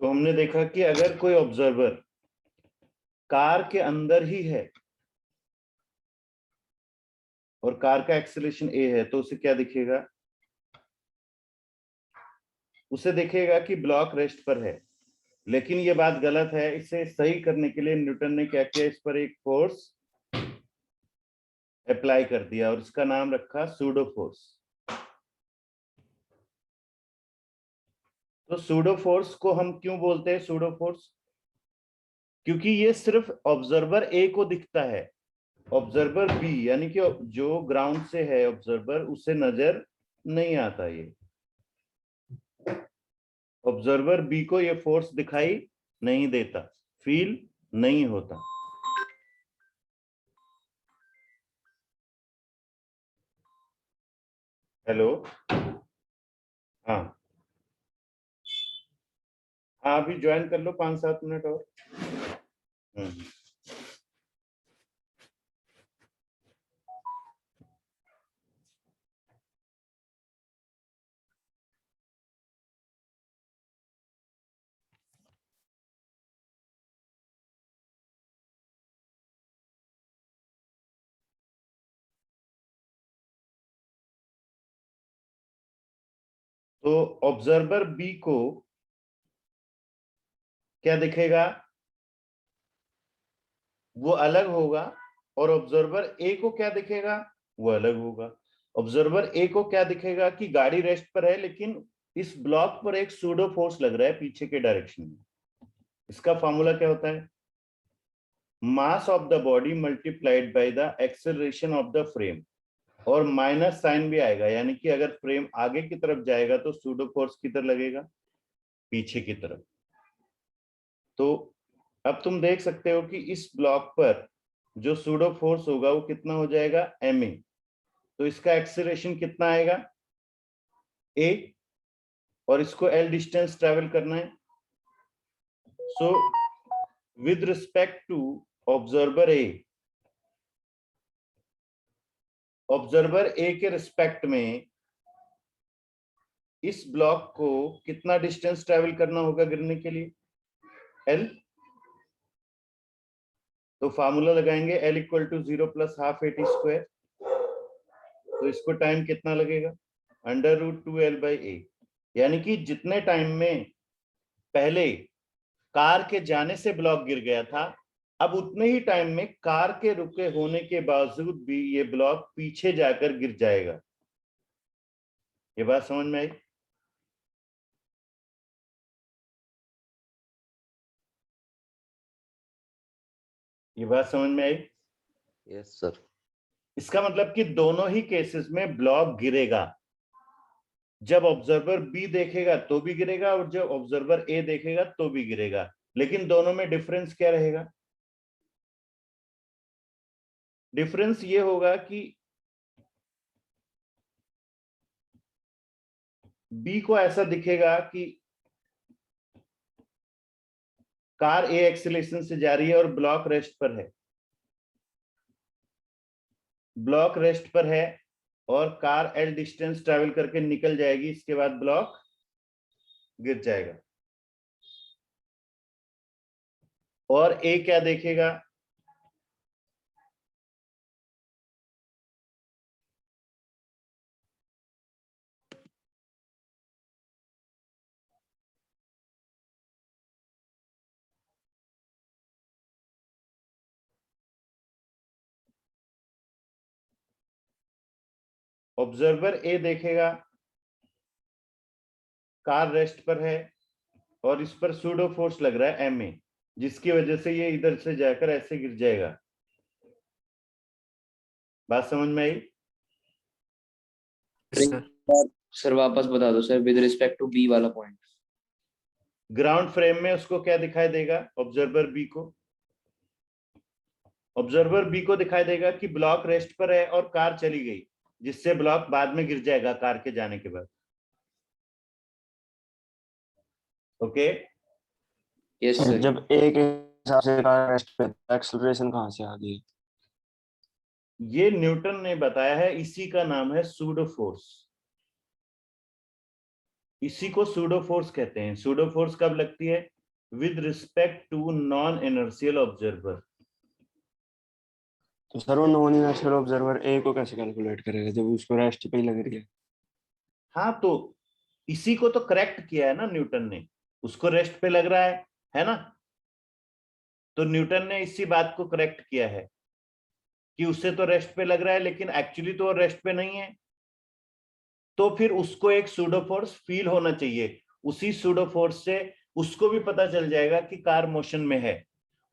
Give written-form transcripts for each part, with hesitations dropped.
तो हमने देखा कि अगर कोई ऑब्जर्वर कार के अंदर ही है और कार का एक्सेलरेशन ए है तो उसे क्या दिखेगा? उसे दिखेगा कि ब्लॉक रेस्ट पर है। लेकिन ये बात गलत है। इसे सही करने के लिए न्यूटन ने क्या किया, इस पर एक फोर्स अप्लाई कर दिया और इसका नाम रखा सूडो फोर्स। तो सूडो फोर्स को हम क्यों बोलते हैं सूडो फोर्स? क्योंकि ये सिर्फ ऑब्जर्वर ए को दिखता है। ऑब्जर्वर बी यानी कि जो ग्राउंड से है ऑब्जर्वर, उसे नजर नहीं आता। ये ऑब्जर्वर बी को ये फोर्स दिखाई नहीं देता, फील नहीं होता। हेलो, हाँ हाँ, अभी ज्वाइन कर लो 5-7 मिनट और। तो ऑब्जर्वर बी को क्या दिखेगा? वो अलग होगा। और ऑब्जर्वर ए को क्या दिखेगा? वो अलग होगा। ऑब्जर्वर ए को क्या दिखेगा कि गाड़ी रेस्ट पर है, लेकिन इस ब्लॉक पर एक सूडो फोर्स लग रहा है पीछे के डायरेक्शन में। इसका फॉर्मूला क्या होता है? Mass of the body multiplied by the acceleration of the frame, और माइनस साइन भी आएगा, यानी कि अगर फ्रेम आगे की तरफ जाएगा तो सूडो फोर्स किधर लगेगा? पीछे की तरफ। तो अब तुम देख सकते हो कि इस ब्लॉक पर जो सूडो फोर्स होगा वो कितना हो जाएगा? ma। तो इसका एक्सेलरेशन कितना आएगा? a, और इसको l डिस्टेंस ट्रेवल करना है। So with respect to observer a, observer A के रिस्पेक्ट में इस ब्लॉक को कितना डिस्टेंस ट्रेवल करना होगा गिरने के लिए? l। तो फार्मूला लगाएंगे l equal to 0 plus half at square. तो इसको टाइम कितना लगेगा? √2l/a। यानी कि जितने टाइम में पहले कार के जाने से ब्लॉक गिर गया था, अब उतने ही टाइम में कार के रुके होने के बावजूद भी ये ब्लॉक पीछे जाकर गिर जाएगा। ये बात समझ में आई? ये बात समझ में आई? Yes sir. इसका मतलब कि दोनों ही केसेस में ब्लॉक गिरेगा। जब ऑब्जर्वर बी देखेगा तो भी गिरेगा और जब ऑब्जर्वर ए देखेगा तो भी गिरेगा। लेकिन दोनों में डिफरेंस क्या रहेगा? डिफरेंस ये होगा कि बी को ऐसा दिखेगा कि कार ए एक्सीलरेशन से जा रही है और ब्लॉक रेस्ट पर है। ब्लॉक रेस्ट पर है और कार एल डिस्टेंस ट्रेवल करके निकल जाएगी, इसके बाद ब्लॉक गिर जाएगा। और ए क्या देखेगा? ऑब्जर्वर ए देखेगा कार रेस्ट पर है और इस पर सूडो फोर्स लग रहा है ma, जिसकी वजह से ये इधर से जाकर ऐसे गिर जाएगा। बात समझ में आई? सर वापस बता दो sir, with respect to B वाला पॉइंट। ग्राउंड फ्रेम में उसको क्या दिखाई देगा? ऑब्जर्वर बी को, ऑब्जर्वर बी को दिखाई देगा कि ब्लॉक रेस्ट पर है और कार चली गई, जिससे ब्लॉक बाद में गिर जाएगा कार के जाने के बाद। ओके? Yes sir. जब ए के हिसाब से कार रेस्ट पे, एक्सेलरेशन कहां से आ गई? ये न्यूटन ने बताया है, इसी का नाम है सूडो फोर्स। इसी को सूडो फोर्स कहते हैं। सूडो फोर्स कब लगती है? with respect to non-inertial observer. तो सर वो नॉन इनर्शियल ऑब्जर्वर ए को कैसे कैलकुलेट करेगा जब उसको रेस्ट पे ही लग रही है? हाँ, तो इसी को तो करेक्ट किया है ना न्यूटन ने, उसको रेस्ट पे लग रहा है ना, तो न्यूटन ने इसी बात को करेक्ट किया है कि उससे तो रेस्ट पे लग रहा है लेकिन एक्चुअली तो रेस्ट पे नहीं है, तो फिर उसको एक सूडो फोर्स फील होना चाहिए। उसी सूडो फोर्स से उसको भी पता चल जाएगा कि कार मोशन में है,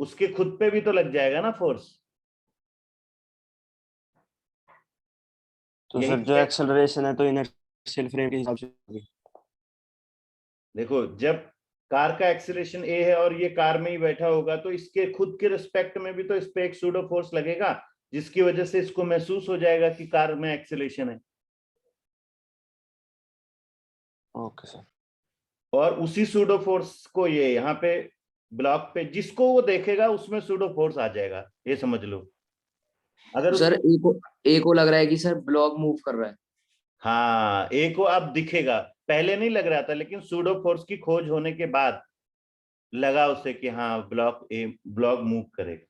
उसके खुद पे भी तो लग जाएगा ना फोर्स। तो यही सर जो एक्सेलरेशन है तो इनर्शियल फ्रेम के हिसाब से होगी। देखो, जब कार का एक्सीलरेशन ए है और ये कार में ही बैठा होगा तो इसके खुद के रिस्पेक्ट में भी तो इस पे एक सूडो फोर्स लगेगा, जिसकी वजह से इसको महसूस हो जाएगा कि कार में एक्सीलरेशन है। Okay sir. और उसी सूडो फोर्स को ये यहाँ पे ब्लॉक पे जिसको वो देखेगा उसमें सूडो फोर्स आ जाएगा, ये समझ लो। अगर सर उसको ए को लग रहा है कि सर ब्लॉक मूव कर रहा है। हाँ, ए को अब दिखेगा, पहले नहीं लग रहा था लेकिन सूडो फोर्स की खोज होने के बाद लगा उसे कि हाँ ब्लॉक मूव करेगा।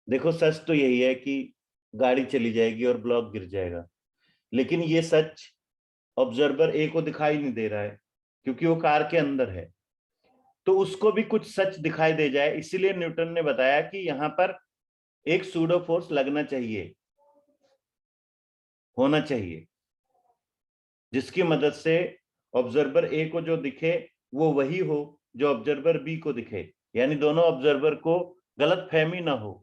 देखो, सच तो यही है कि गाड़ी चली जाएगी और ब्लॉक गिर जाएगा, लेकिन ये सच ऑब्जर्वर ए को दिखाई नहीं दे रहा है क्योंकि वो कार के अंदर है, तो उसको भी कुछ सच दिखाई दे जाए, इसीलिए न्यूटन ने बताया कि यहाँ पर एक सूडो फोर्स लगना चाहिए, होना चाहिए, जिसकी मदद से ऑब्जर्वर ए को जो दिखे वो वही हो जो ऑब्जर्वर बी को दिखे, यानी दोनों ऑब्जर्वर को गलत फहमी ना हो।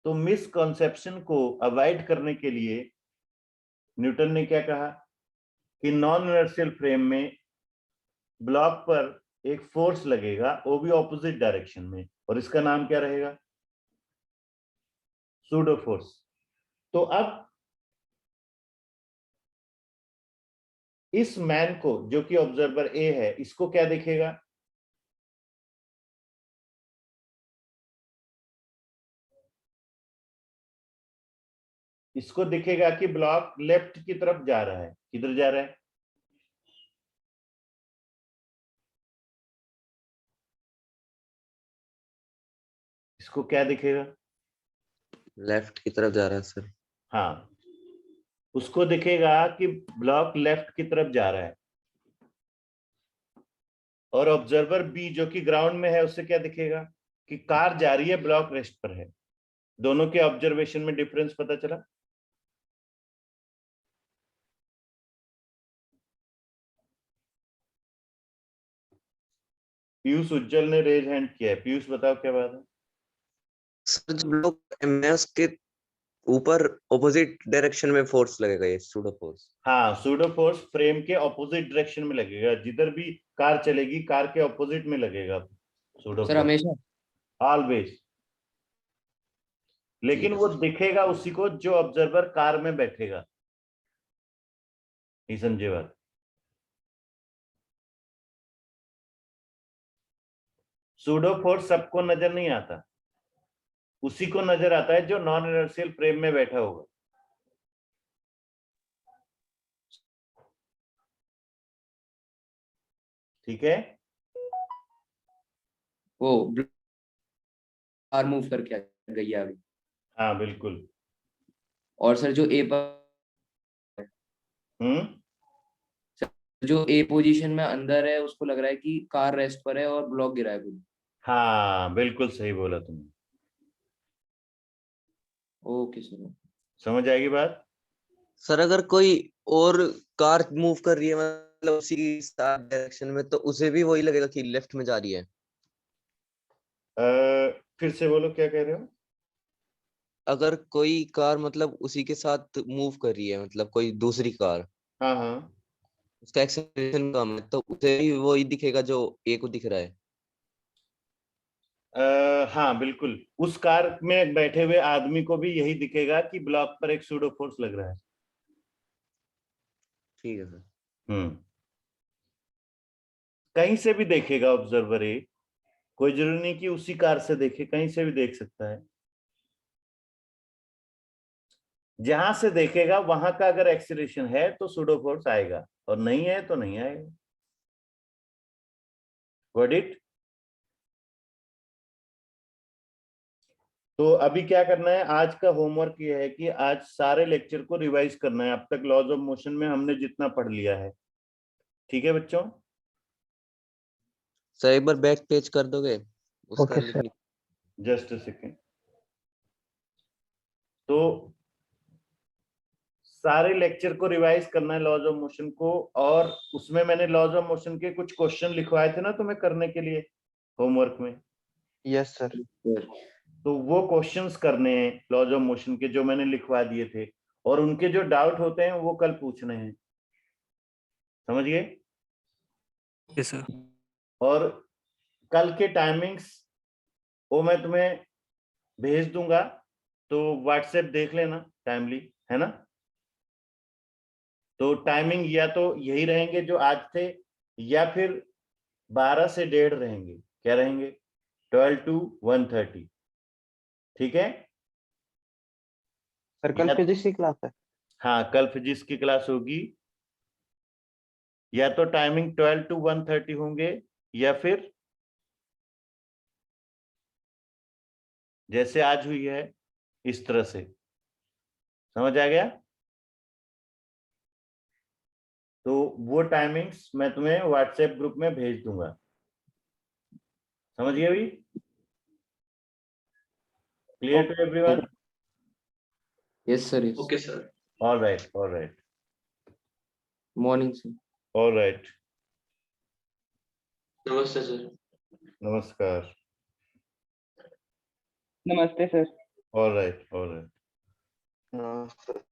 तो मिसकॉन्सेप्शन को अवॉइड करने के लिए न्यूटन ने क्या कहा कि नॉन इनर्शियल फ्रेम में ब्लॉक पर एक फोर्स लगेगा, वो भी ऑपोजिट डायरेक्शन में, और इसका नाम क्या रहेगा? Pseudo force. तो अब इस मैन को, जो कि ऑब्जर्वर ए है, इसको क्या दिखेगा? इसको दिखेगा कि ब्लॉक लेफ्ट की तरफ जा रहा है। किधर जा रहा है? इसको क्या दिखेगा? लेफ्ट की तरफ जा रहा है सर। हाँ, उसको दिखेगा कि ब्लॉक लेफ्ट की तरफ जा रहा है, और ऑब्जर्वर बी जो कि ग्राउंड में है उससे क्या दिखेगा कि कार जा रही है, ब्लॉक रेस्ट पर है। दोनों के ऑब्जर्वेशन में डिफरेंस पता चला? पीयूष उज्जवल ने रेज हैंड किया है। पीयूष बताओ क्या बात है? सर जब लोग एमएस के ऊपर ऑपोजिट डायरेक्शन में फोर्स लगेगा, ये सूडो फोर्स। हाँ, सूडो फोर्स फ्रेम के ऑपोजिट डायरेक्शन में लगेगा, जिधर भी कार चलेगी कार के ऑपोजिट में लगेगा सूडो सर फोर्स, हमेशा। ऑलवेज। लेकिन वो दिखेगा उसी को जो ऑब्जर्वर कार में बैठेगा। ये समझे बात? सूडो फोर्स सबको नजर नहीं आता, उसी को नजर आता है जो नॉन इनर्शियल फ्रेम में बैठा होगा। ठीक है? वो कार मूव करके गई है अभी। हाँ बिल्कुल। और सर जो ए पर, हम्म जो ए पोजीशन में अंदर है उसको लग रहा है कि कार रेस्ट पर है और ब्लॉक गिरा है कुछ। हाँ, बिल्कुल सही बोला तुमने। Okay sir. समझ आएगी बात? सर अगर कोई और कार मूव कर रही है मतलब उसी डायरेक्शन में, तो उसे भी वही लगेगा कि लेफ्ट में जा रही है। फिर से बोलो, क्या कह रहे हो? अगर कोई कार मतलब उसी के साथ मूव कर रही है, मतलब कोई दूसरी कार, हाँ हाँ। उसका एक्सेलरेशन कम है, तो उसे भी वही दिखेगा जो ए को दिख रहा है। हाँ बिल्कुल, उस कार में बैठे हुए आदमी को भी यही दिखेगा कि ब्लॉक पर एक सूडो फोर्स लग रहा है। ठीक है सर। कहीं से भी देखेगा ऑब्जर्वर ए, कोई जरूरी नहीं कि उसी कार से देखे, कहीं से भी देख सकता है। जहां से देखेगा वहां का अगर एक्सीलरेशन है तो सूडो फोर्स आएगा, और नहीं है तो नहीं आएगा। Got it? तो अभी क्या करना है, आज का होमवर्क ये है कि आज सारे लेक्चर को रिवाइज करना है। अब तक लॉज ऑफ मोशन में हमने जितना पढ़ लिया है, ठीक है बच्चों? सर एक बार बैक पेज कर दोगे उसका ओके सर। लिखने। Just a second. तो सारे लेक्चर को रिवाइज करना है लॉज ऑफ मोशन को, और उसमें मैंने लॉज ऑफ मोशन के कुछ क्वेश्चन लिखवाए थे ना तुम्हें करने के लिए होमवर्क में, यस सर। तो वो क्वेश्चंस करने हैं लॉज ऑफ मोशन के जो मैंने लिखवा दिए थे, और उनके जो डाउट होते हैं वो कल पूछने हैं। समझ गए? Yes sir. और कल के टाइमिंग्स वो मैं तुम्हें भेज दूंगा, तो व्हाट्सएप देख लेना टाइमली, है ना? तो टाइमिंग या तो यही रहेंगे जो आज थे, या फिर 12 से 1:30 रहेंगे। क्या रहेंगे? 12 to 1:30। ठीक है? सर कल या- फिजिक्स की क्लास है? हाँ, कल फिजिक्स की क्लास होगी। या तो टाइमिंग 12 to 1:30 होंगे, या फिर जैसे आज हुई है इस तरह से। समझ आ गया? तो वो टाइमिंग्स मैं तुम्हें व्हाट्सएप ग्रुप में भेज दूंगा। समझ गए अभी? Clear to everyone? Yes, sir. Yes. Okay, sir. All right, all right, Morning, sir. All right. Namaste, sir. नमस्कार। नमस्ते sir. All right, all right. Sir